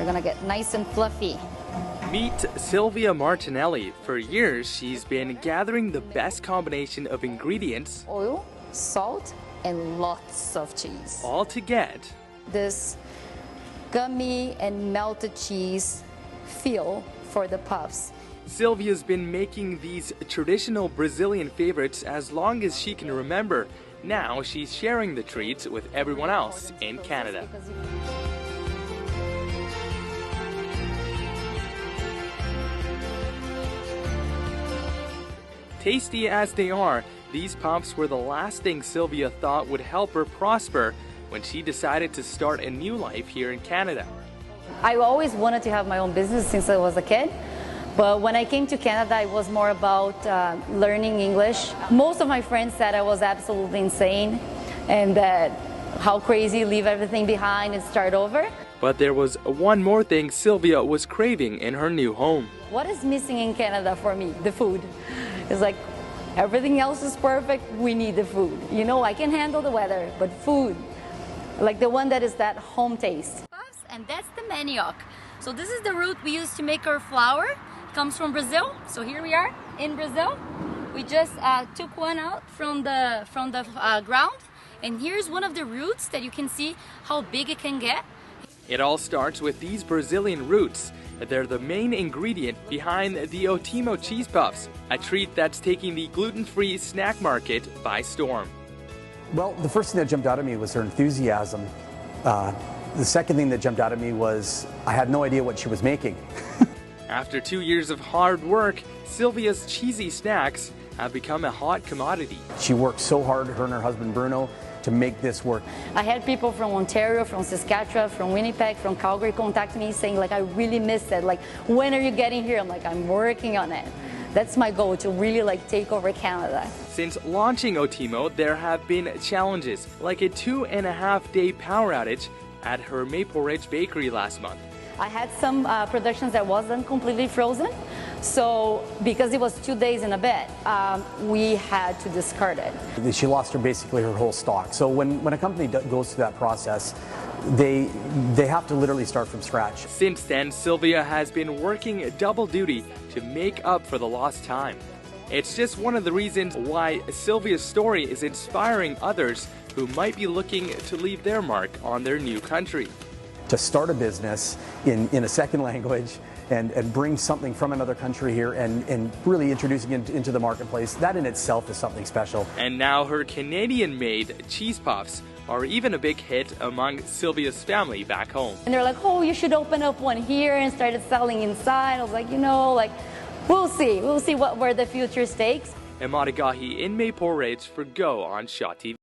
they're gonna get nice and fluffy. Meet Sylvia Martinelli. For years, she's been gathering the best combination of ingredients, Oil, salt, and lots of cheese. all to get This gummy and melted cheese feel for the puffs. Sylvia's been making these traditional Brazilian favorites as long as she can remember. Now she's sharing the treats with everyone else in Canada. Tasty as they are, these puffs were the last thing Sylvia thought would help her prosper when she decided to start a new life here in Canada. I always wanted to have my own business since I was a kid. But when I came to Canada, it was more about learning English. Most of my friends said I was absolutely insane and that how crazy, leave everything behind and start over. But there was one more thing Sylvia was craving in her new home. What is missing in Canada for me? The food. It's like everything else is perfect, we need the food. You know, I can handle the weather, but food, like the one that is that home taste. And that's the manioc. So this is the root we use to make our flour. It comes from Brazil. So here we are in Brazil. We just took one out from the ground. And here's one of the roots that you can see how big it can get. It all starts with these Brazilian roots. They're the main ingredient behind the Otimo cheese puffs, a treat that's taking the gluten-free snack market by storm. Well, the first thing that jumped out at me was her enthusiasm. The second thing that jumped out at me was I had no idea what she was making. After 2 years of hard work, Sylvia's cheesy snacks have become a hot commodity. She worked so hard, her and her husband Bruno, to make this work. I had people from Ontario, from Saskatchewan, from Winnipeg, from Calgary contact me saying like, I really miss it. Like, when are you getting here? I'm like, I'm working on it. That's my goal, to really like take over Canada. Since launching Otimo, there have been challenges, like a 2.5-day power outage at her Maple Ridge bakery last month. I had some productions that wasn't completely frozen, so because it was 2 days in a bed, we had to discard it. She lost basically her whole stock. So when a company goes through that process, they have to literally start from scratch. Since then, Sylvia has been working double duty to make up for the lost time. It's just one of the reasons why Sylvia's story is inspiring others who might be looking to leave their mark on their new country. To start a business in a second language and bring something from another country here and really introducing it into the marketplace, that in itself is something special. And now her Canadian-made cheese puffs are even a big hit among Sylvia's family back home. And they're like, oh, you should open up one here, and started selling inside. I was like, you know, like, we'll see where the future takes. Emad Agahi in Maple Ridge for Go on Shaw TV.